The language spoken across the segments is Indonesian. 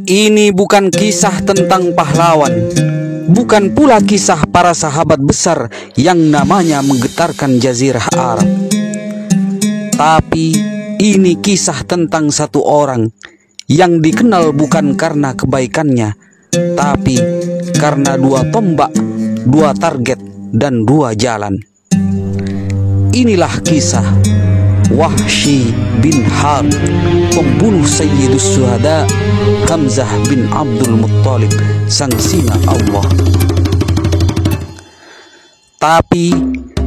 Ini bukan kisah tentang pahlawan, bukan pula kisah para sahabat besar yang namanya menggetarkan jazirah Arab. Tapi ini kisah tentang satu orang yang dikenal bukan karena kebaikannya, tapi karena dua tombak, dua target, dan dua jalan. Inilah kisah Wahsy bin Harb, pembunuh Sayyidus Syuhada Hamzah bin Abdul Muttalib, sang singa Allah. Tapi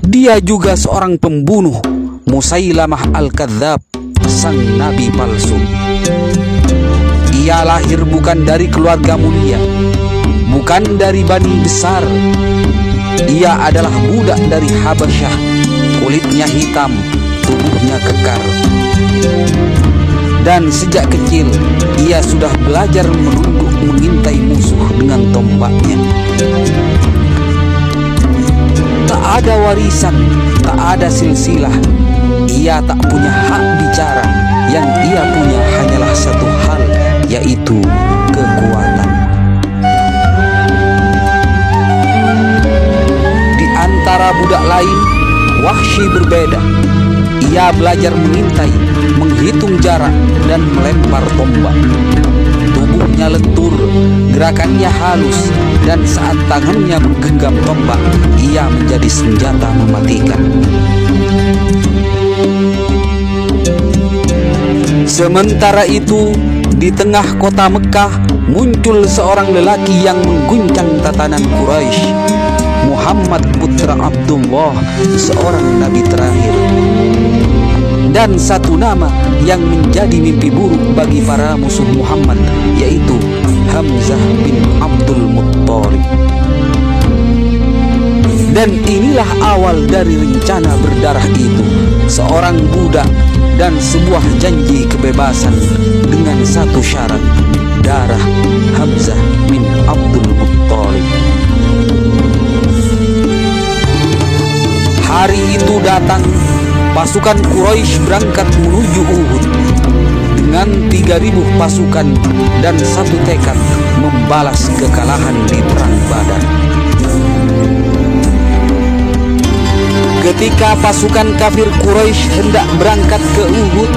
dia juga seorang pembunuh Musailamah Al-Kadzab, sang nabi palsu. Ia lahir bukan dari keluarga mulia, bukan dari bani besar. Ia adalah budak dari Habasyah, kulitnya hitam, tubuhnya kekar. Dan sejak kecil ia sudah belajar menunduk mengintai musuh dengan tombaknya. Tak ada warisan, tak ada silsilah. Ia tak punya hak bicara. Yang ia punya hanyalah satu hal, yaitu kekuatan. Di antara budak lain, Wahsy berbeda. Ia belajar mengintai, menghitung jarak, dan melempar tombak. Tubuhnya lentur, gerakannya halus, dan saat tangannya menggenggam tombak, ia menjadi senjata mematikan. Sementara itu, di tengah kota Mekah muncul seorang lelaki yang mengguncang tatanan Quraisy, Muhammad putra Abdullah, seorang nabi terakhir. Dan satu nama yang menjadi mimpi buruk bagi para musuh Muhammad, yaitu Hamzah bin Abdul Muttalib. Dan inilah awal dari rencana berdarah itu, seorang budak dan sebuah janji kebebasan dengan satu syarat, darah Hamzah bin Abdul Muttalib. Hari itu datang, pasukan Quraisy berangkat menuju Uhud dengan 3.000 pasukan dan satu tekad membalas kekalahan di perang Badar. Ketika pasukan kafir Quraisy hendak berangkat ke Uhud,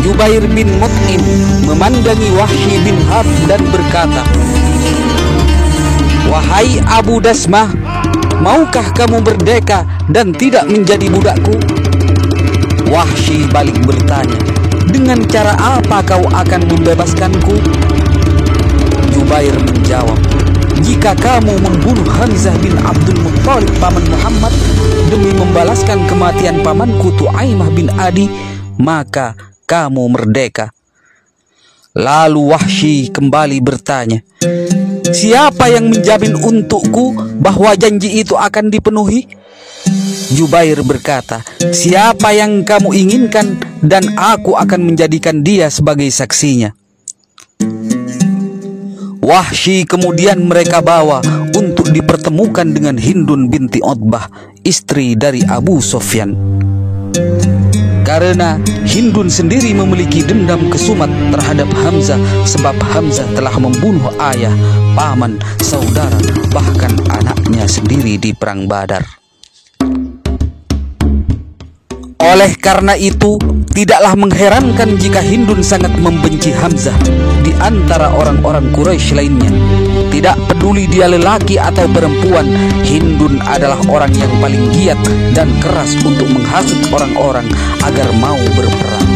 Jubair bin Mut'im memandangi Wahsy bin Harb dan berkata, "Wahai Abu Dasmah, maukah kamu merdeka dan tidak menjadi budakku?" Wahsy balik bertanya, "Dengan cara apa kau akan membebaskanku?" Jubair menjawab, "Jika kamu membunuh Hamzah bin Abdul Muttalib paman Muhammad demi membalaskan kematian pamanku Tu'aimah bin Adi, maka kamu merdeka." Lalu Wahsy kembali bertanya, "Siapa yang menjamin untukku bahwa janji itu akan dipenuhi?" Jubair berkata, "Siapa yang kamu inginkan dan aku akan menjadikan dia sebagai saksinya." Wahsy kemudian mereka bawa untuk dipertemukan dengan Hindun binti Utbah, istri dari Abu Sufyan. Karena Hindun sendiri memiliki dendam kesumat terhadap Hamzah, sebab Hamzah telah membunuh ayah, paman, saudara, bahkan anaknya sendiri di perang Badar. Oleh karena itu, tidaklah mengherankan jika Hindun sangat membenci Hamzah di antara orang-orang Quraisy lainnya. Tidak peduli dia lelaki atau perempuan, Hindun adalah orang yang paling giat dan keras untuk menghasut orang-orang agar mau berperang.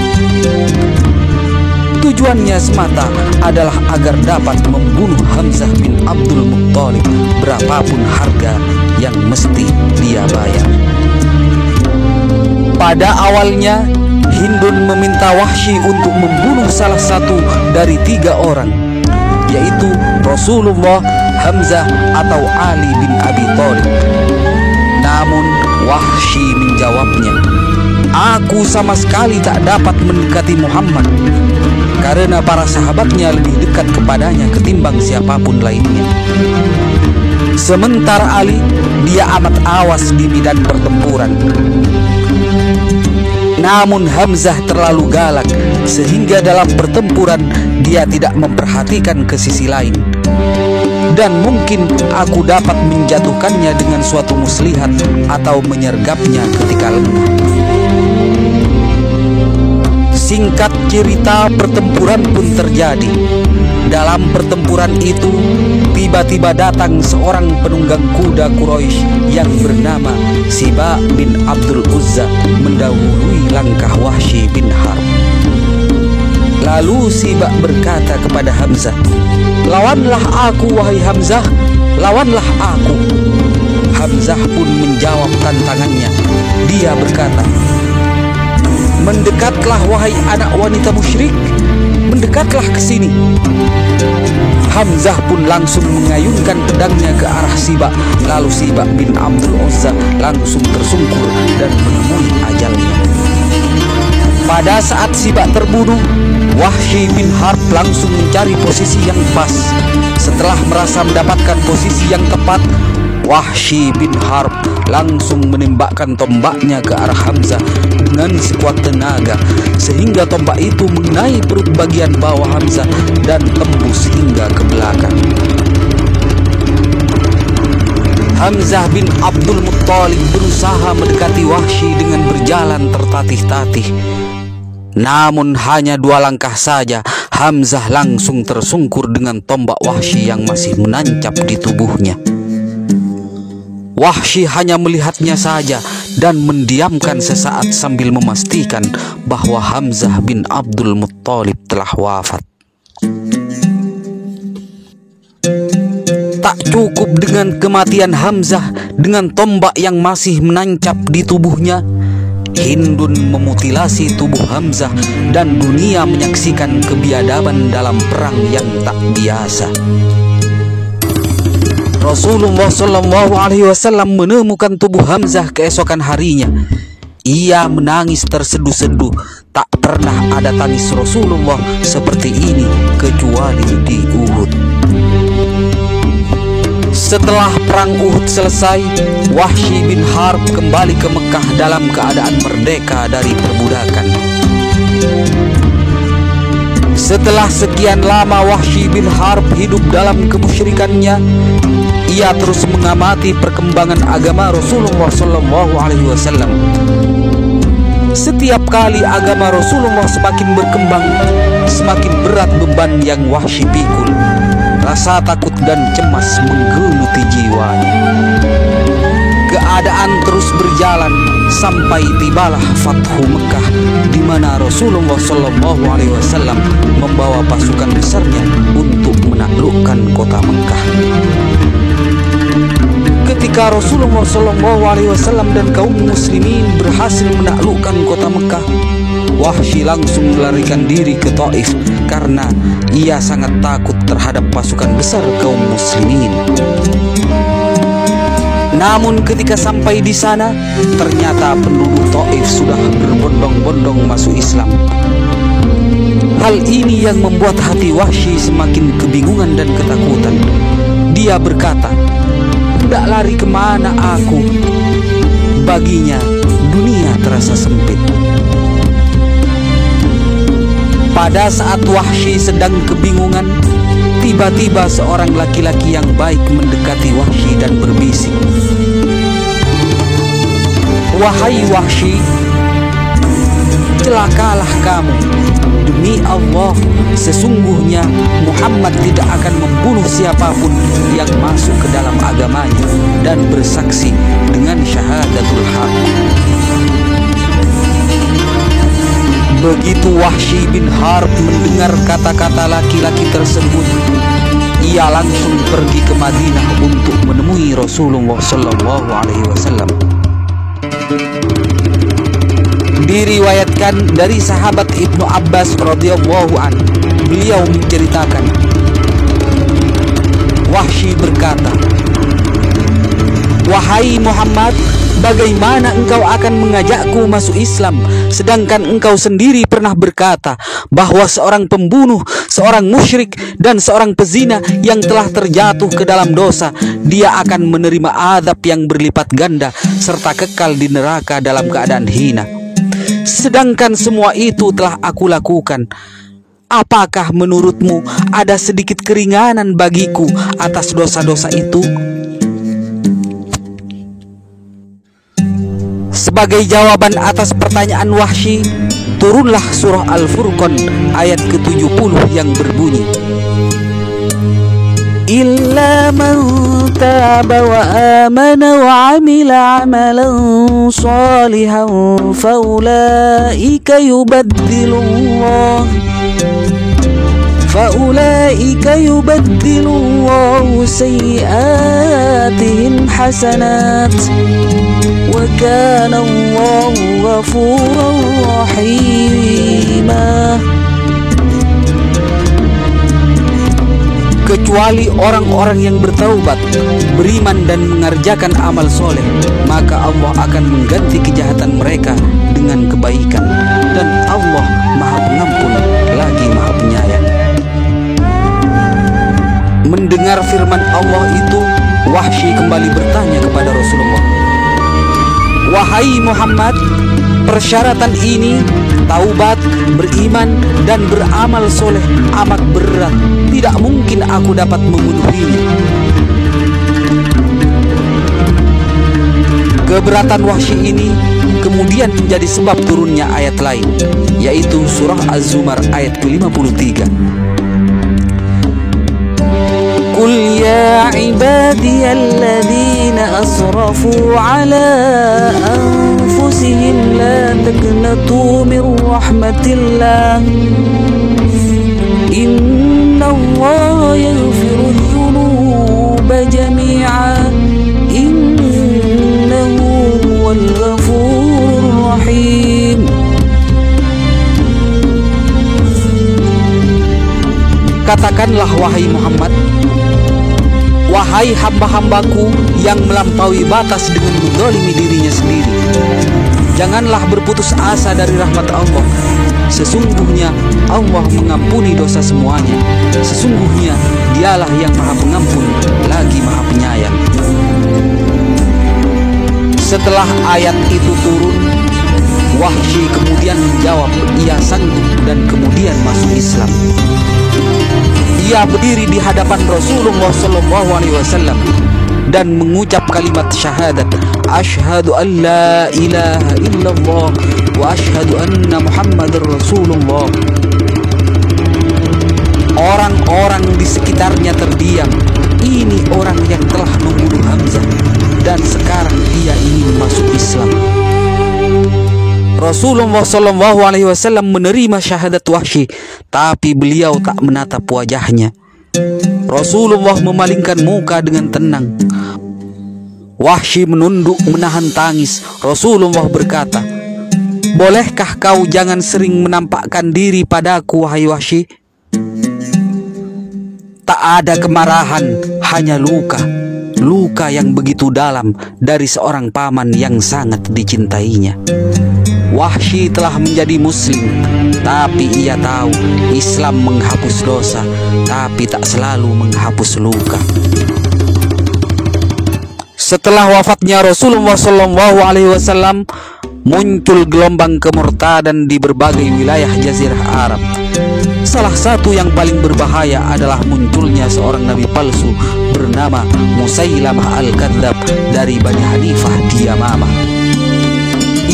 Tujuannya semata adalah agar dapat membunuh Hamzah bin Abdul Muttalib berapapun harga yang mesti dia bayar. Pada awalnya, Hindun meminta Wahsy untuk membunuh salah satu dari 3 orang, yaitu Rasulullah, Hamzah, atau Ali bin Abi Thalib. Namun Wahsy menjawabnya, "Aku sama sekali tak dapat mendekati Muhammad, karena para sahabatnya lebih dekat kepadanya ketimbang siapapun lainnya. Sementara Ali, dia amat awas di medan pertempuran. Namun Hamzah terlalu galak sehingga dalam pertempuran dia tidak memperhatikan ke sisi lain. Dan mungkin aku dapat menjatuhkannya dengan suatu muslihat atau menyergapnya ketika lemah. Singkat cerita, pertempuran pun terjadi. Dalam pertempuran itu, tiba-tiba datang seorang penunggang kuda Quraisy yang bernama Siba bin Abdul Uzza mendahului langkah Wahsy bin Harb. Lalu Siba berkata kepada Hamzah, "Lawanlah aku, wahai Hamzah, lawanlah aku." Hamzah pun menjawab tantangannya. Dia berkata, "Mendekatlah wahai anak wanita musyrik, mendekatlah ke sini." Hamzah pun langsung mengayunkan pedangnya ke arah Siba. Lalu Siba bin Abdul Uzza langsung tersungkur dan menemui ajalnya. Pada saat Siba terbunuh, Wahsy bin Harb langsung mencari posisi yang pas. Setelah merasa mendapatkan posisi yang tepat, Wahsy bin Harb langsung menembakkan tombaknya ke arah Hamzah dengan sekuat tenaga, sehingga tombak itu mengenai perut bagian bawah Hamzah dan tembus hingga ke belakang. Hamzah bin Abdul Muttalib berusaha mendekati Wahsy dengan berjalan tertatih-tatih. Namun hanya 2 langkah saja, Hamzah langsung tersungkur dengan tombak Wahsy yang masih menancap di tubuhnya. Wahsy hanya melihatnya saja dan mendiamkan sesaat sambil memastikan bahwa Hamzah bin Abdul Muttalib telah wafat. Tak cukup dengan kematian Hamzah dengan tombak yang masih menancap di tubuhnya, Hindun memutilasi tubuh Hamzah dan dunia menyaksikan kebiadaban dalam perang yang tak biasa. Rasulullah SAW menemukan tubuh Hamzah keesokan harinya. Ia menangis terseduh-seduh. Tak pernah ada tangis Rasulullah seperti ini kecuali di Uhud. Setelah perang Uhud selesai, Wahsy bin Harb kembali ke Mekah dalam keadaan merdeka dari perbudakan. Setelah sekian lama Wahsy bin Harb hidup dalam kemusyrikannya, ia terus mengamati perkembangan agama Rasulullah SAW. Setiap kali agama Rasulullah semakin berkembang, semakin berat beban yang Wahsy pikul. Rasa takut dan cemas menggeluti jiwanya. Keadaan terus berjalan sampai tibalah Fathu Mekah, di mana Rasulullah SAW membawa pasukan besarnya untuk menaklukkan kota Mekah. Ketika Rasulullah SAW dan kaum muslimin berhasil menaklukkan kota Mekah, Wahsy langsung melarikan diri ke Taif karena ia sangat takut terhadap pasukan besar kaum muslimin. Namun ketika sampai di sana, ternyata penduduk Taif sudah berbondong-bondong masuk Islam. Hal ini yang membuat hati Wahsy semakin kebingungan dan ketakutan. Dia berkata, "Hendak lari kemana aku?" Baginya, dunia terasa sempit. Pada saat Wahsy sedang kebingungan, tiba-tiba seorang laki-laki yang baik mendekati Wahsy dan berbisik, "Wahai Wahsy, celakalah kamu. Demi Allah, sesungguhnya Muhammad tidak akan membunuh siapapun yang masuk ke dalam agamanya dan bersaksi dengan syahadatul haq." Begitu Wahsy bin Harb mendengar kata-kata laki-laki tersebut, ia langsung pergi ke Madinah untuk menemui Rasulullah SAW. Diriwayatkan dari sahabat Ibnu Abbas radhiyallahu an, beliau menceritakan, Wahsy berkata, "Wahai Muhammad, bagaimana engkau akan mengajakku masuk Islam, sedangkan engkau sendiri pernah berkata bahwa seorang pembunuh, seorang musyrik, dan seorang pezina yang telah terjatuh ke dalam dosa, dia akan menerima azab yang berlipat ganda serta kekal di neraka dalam keadaan hina. Sedangkan semua itu telah aku lakukan. Apakah menurutmu ada sedikit keringanan bagiku atas dosa-dosa itu? Sebagai jawaban atas pertanyaan Wahsy, turunlah surah Al-Furqan ayat ke-70 yang berbunyi, Illa man taba wa amana wa amila amalan salihan faulaika yubaddilullahu sayyi'atihim hasanat wa kana Allahu ghafuran rahima. Kecuali orang-orang yang bertaubat, beriman dan mengerjakan amal soleh, maka Allah akan mengganti kejahatan mereka dengan kebaikan, dan Allah Maha Pengampun lagi Maha Penyayang. Mendengar firman Allah itu, Wahsy kembali bertanya kepada Rasulullah, Wahai Muhammad, persyaratan ini, taubat, beriman, dan beramal soleh amat berat. Tidak mungkin aku dapat memenuhinya. Keberatan Wahsy ini kemudian menjadi sebab turunnya ayat lain, yaitu surah Az-Zumar ayat ke-53. Qul ya ibadiyalladzina asrafu ala anfusihim la taqnatu min rahmatillah innallaha yaghfiru dzunuba jami'a innahu huwal ghafurur rahim. Katakanlah wahai Muhammad, wahai hamba-hambaku yang melampaui batas dengan menzalimi dirinya sendiri, janganlah berputus asa dari rahmat Allah. Sesungguhnya Allah mengampuni dosa semuanya. Sesungguhnya Dialah yang Maha Pengampun lagi Maha Penyayang. Setelah ayat itu turun, Wahsy kemudian menjawab ia sanggup dan kemudian masuk Islam. Ia berdiri di hadapan Rasulullah SAW dan mengucap kalimat syahadat, Asyhadu an la ilaha illallah wa asyhadu anna Muhammadar Rasulullah. Orang-orang di sekitarnya terdiam. Ini orang yang telah membunuh Hamzah dan sekarang dia ingin masuk Islam. Rasulullah SAW menerima syahadat Wahsy, tapi beliau tak menatap wajahnya. Rasulullah memalingkan muka dengan tenang. Wahsy menunduk menahan tangis. Rasulullah berkata, bolehkah kau jangan sering menampakkan diri padaku, wahai Wahsy? Tak ada kemarahan, hanya luka. Luka yang begitu dalam dari seorang paman yang sangat dicintainya. Wahsy telah menjadi muslim, tapi ia tahu Islam menghapus dosa, tapi tak selalu menghapus luka. Setelah wafatnya Rasulullah SAW, muncul gelombang kemurtadan di berbagai wilayah Jazirah Arab. Salah satu yang paling berbahaya adalah munculnya seorang nabi palsu bernama Musailamah Al-Kadzab dari Bani Hanifah di Yamamah.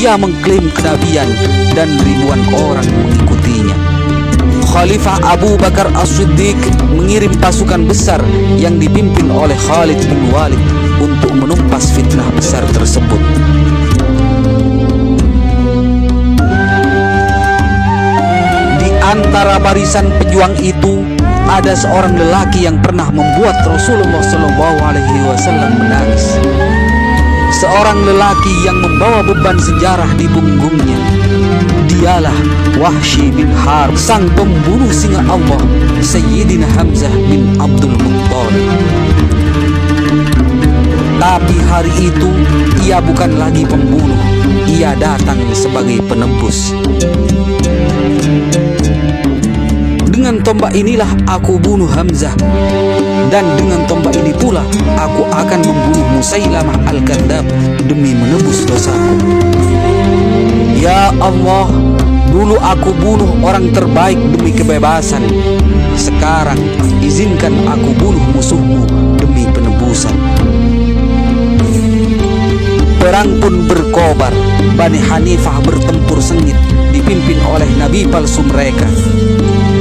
Ia mengklaim kenabian dan ribuan orang mengikutinya. Khalifah Abu Bakar As-Siddiq mengirim pasukan besar yang dipimpin oleh Khalid bin Walid untuk menumpas fitnah besar tersebut. Di antara barisan pejuang itu ada seorang lelaki yang pernah membuat Rasulullah SAW menangis. Seorang lelaki yang membawa beban sejarah di punggungnya. Dialah Wahsy bin Harb, sang pembunuh singa Allah, Sayyidina Hamzah bin Abdul Muttalib. Tapi hari itu ia bukan lagi pembunuh, ia datang sebagai penebus. Dengan tombak inilah aku bunuh Hamzah, dan dengan tombak ini pula aku akan membunuh Musailamah Al-Kadzab demi menebus dosaku. Ya Ya Allah, dulu aku bunuh orang terbaik demi kebebasan. Sekarang izinkan aku bunuh musuhmu demi penebusan. Perang pun berkobar. Bani Hanifah bertempur sengit dipimpin oleh nabi palsu mereka.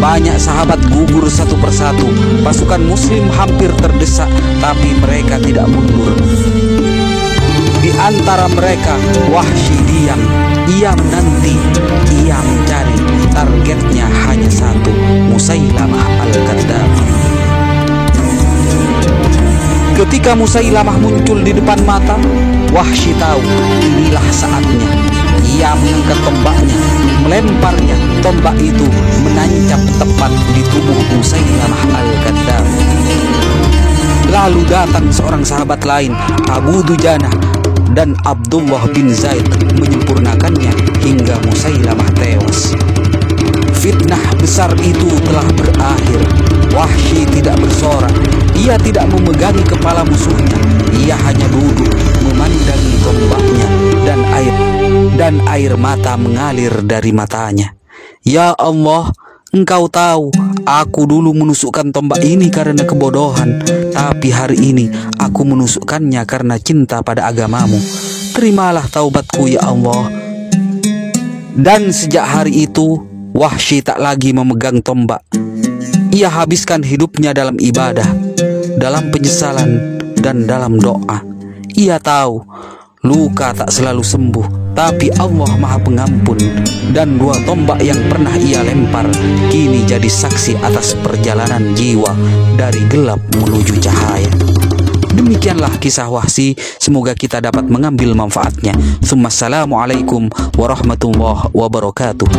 Banyak sahabat gugur satu persatu. Pasukan muslim hampir terdesak, tapi mereka tidak mundur. Di antara mereka Wahsy diam. Ia menanti, ia mencari. Targetnya hanya satu, Musailamah Al-Kadzdzab. Ketika Musailamah muncul di depan mata, Wahsy tahu inilah saatnya. Ia mengangkat tombaknya, melemparnya. Tombak itu menancap tepat di tubuh Musailamah Al-Kadzdzab. Lalu datang seorang sahabat lain, Abu Dujanah dan Abdullah bin Zaid, menyempurnakannya hingga Musailamah tewas. Fitnah besar itu telah berakhir. Wahsy tidak bersorak. Ia tidak memegangi kepala musuhnya. Ia hanya duduk memandangi tombaknya, dan air mata mengalir dari matanya. Ya Allah, Engkau tahu aku dulu menusukkan tombak ini karena kebodohan, tapi hari ini aku menusukkannya karena cinta pada agamamu. Terimalah taubatku ya Allah. Dan sejak hari itu Wahsy tak lagi memegang tombak. Ia habiskan hidupnya dalam ibadah, dalam penyesalan, dan dalam doa. Ia tahu luka tak selalu sembuh, tapi Allah Maha Pengampun. Dan dua tombak yang pernah ia lempar kini jadi saksi atas perjalanan jiwa dari gelap menuju cahaya. Demikianlah kisah Wahsy. Semoga kita dapat mengambil manfaatnya. Assalamualaikum warahmatullahi wabarakatuh.